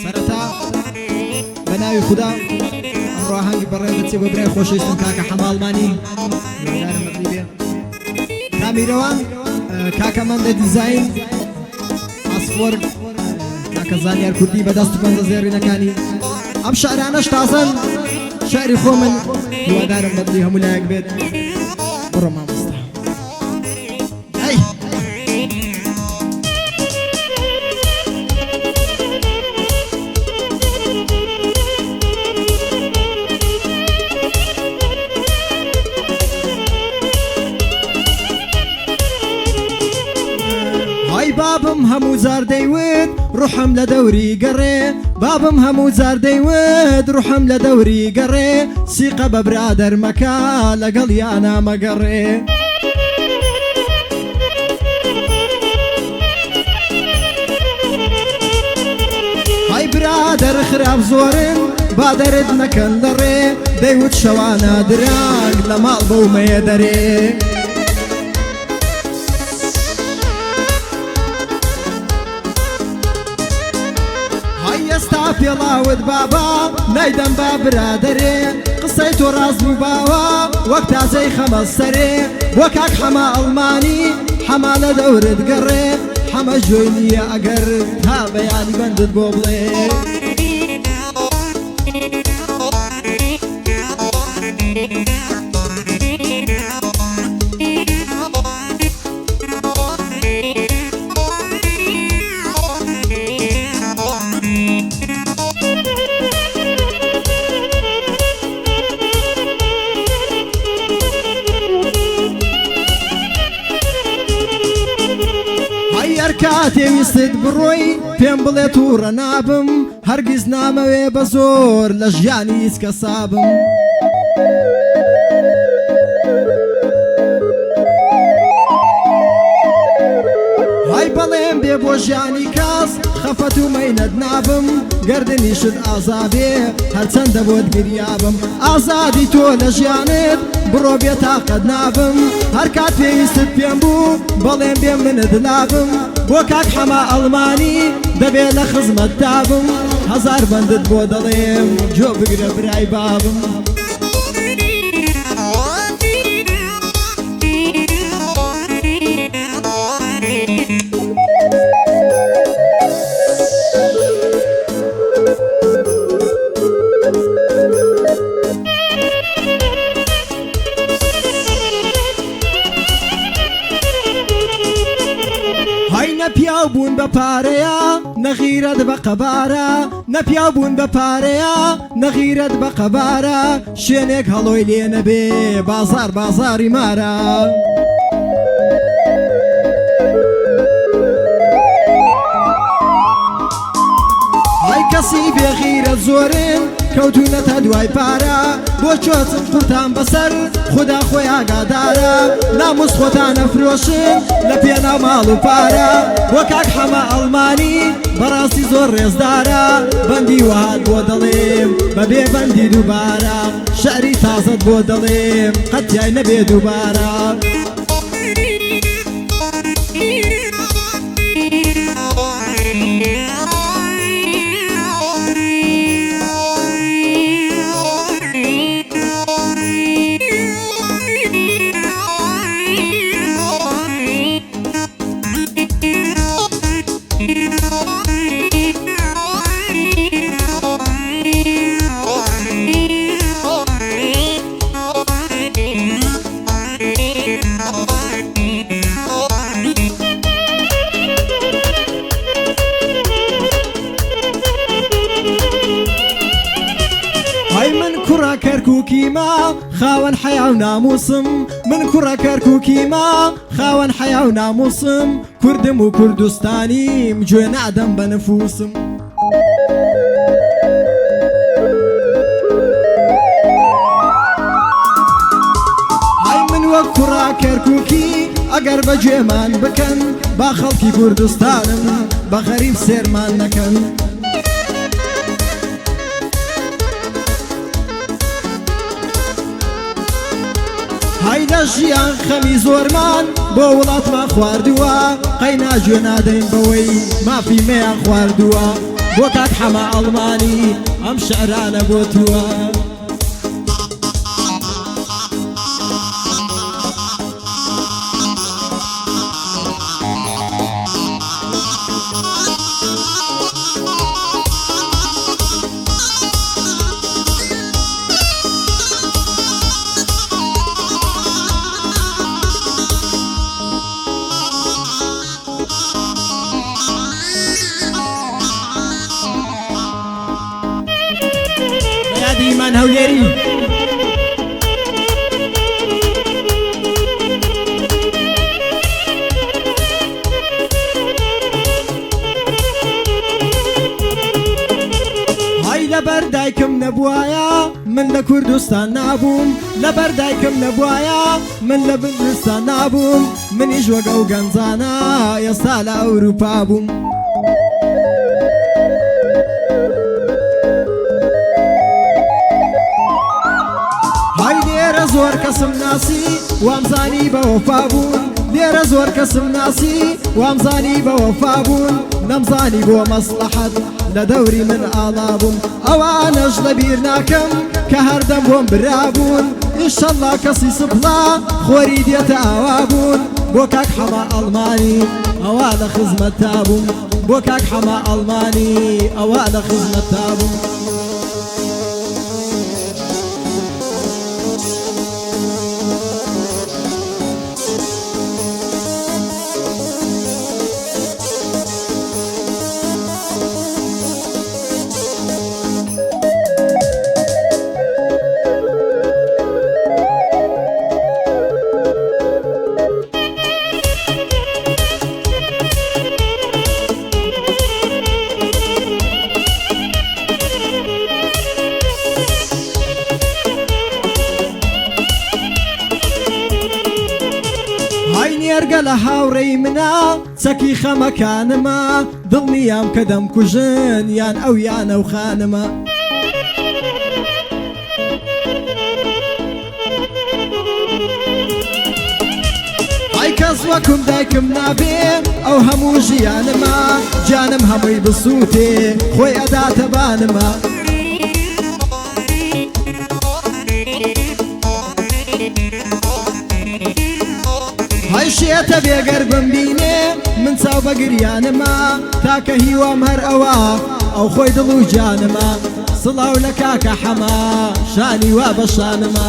سرتا بناوي خدا امرو هنگی برای دستی برای خوشیستم کاکا حمالمانی دارم مطلبیه کامیروان کاکا من ده دیزاین اصفر کاکا زانیار کردی بدست کنز زیری نکانی ام شعرانش تازن شعری خو من هو دارم مطلبی همو لایق بید برو ما مستا هی بابم همو زار ديود روحم لدوري قري بابم همو زار ديود روحم لدوري قري سيقة ببرادر مكا لقلي انا مقري هاي برادر خراب زورن بادرد مكان دري ديود شوانا دراق لما البو ما يدري استعف يلاود بابا نايدم بابرادري قصيتو راس بابا وقتها زي خمس سري وكاك حما الماني حما لدورد قري حما جويني اقر ها بياني بندد بوبلي كاتي ويصد بروي فين بليت ورا نابم هرقز ناموي بزور لجياني يسكسابم هاي بلين بيبوجاني كاس خفتو ميند نابم قردني شد عذابي هل سندبود قريابم عزادي تو لجيانت برو بيتاقد نابم هركات في يصد بينبو بلين بين من دلابم وكاك حما ألماني دبي لخزمة دابم هزار بندد بودليم جو بقرب راي بابم نپیاوبون بپاریا نغیرت بقبارا نپیاوبون بپاریا نغیرت بقبارا شنک هلوی لی نبی بازار بازاری مارا های کسی بغیرت زورن كوتونة هدواي بارا بوچوت قرطان بسر خدا خويا قادارا ناموس خوتان فروشن لبينا مالو بارا وكاك حما ألماني براسي زور رزدارا بندي وهاد بودليم ببي بندي دوبارا شعري تازد بودليم قد جاي نبي دوبارا كركوكي ما خاون حياة وناموسم من كرة كركوكي ما خاون حياة وناموسم كردم وكردستاني مجوين عدم بنفوسم هاي من وكرة كركوكي اگر بجيمان بكن باخلقي كردستانم بغريب سيرمان نكن هەیدە ژیان خەمی زۆرمان بۆ وڵاتمان خواردووە قەینا گوێ نادەین بەوەی مافی مەیان خواردووە بۆ کات حەما ئەڵمانی ئەم شعرانە بۆ تووە ایمان هەولێری های لەبەر دایکم نەبوایە من لە کوردستان نابووم لەبەر دایکم نەبوایە من لە بردستان نابووم منیش وەگە و گەنجانە ئێستا لە ئەوروپا بووم زۆر کەسم ناسی وامزانی بە وەفا بوون لێرە زۆر کەسم ناسی وامزانی بە وەفا بوون نەمزانی بۆ مەسلحەت لە دەوری من ئاڵا بووم ئەوانەش لەبیر ناکەم کە هەردەم بۆم برابوون ئینشەڵڵا کەسی سپڵا خۆری دێتە ئاوا بوون بۆ کاک حەما ئەڵمانی ئەوا لە خزمەت تا بووم بۆ کاک حەما ئەڵمانی ئەوا لە خزمەت تا بووم نێرگە لە هاوڕێی منە چەکی خەمەکانمە دڵنیام کە دەمکوژن یان ئەو یان ئەو خانمە ئای کەس وەکم دایکم نابێ ئەو هەموو ژیانمە جانم هەمووی بسووتێ خۆی ئەداتە بانمە هەیشێتە بێگەر بمبینێ من چاو بە گریانمە تاکە هیوام هەر ئەوە ئەو خۆی دڵ و جانمە سڵاو لە کاکە حەما شانی وا بە شانمە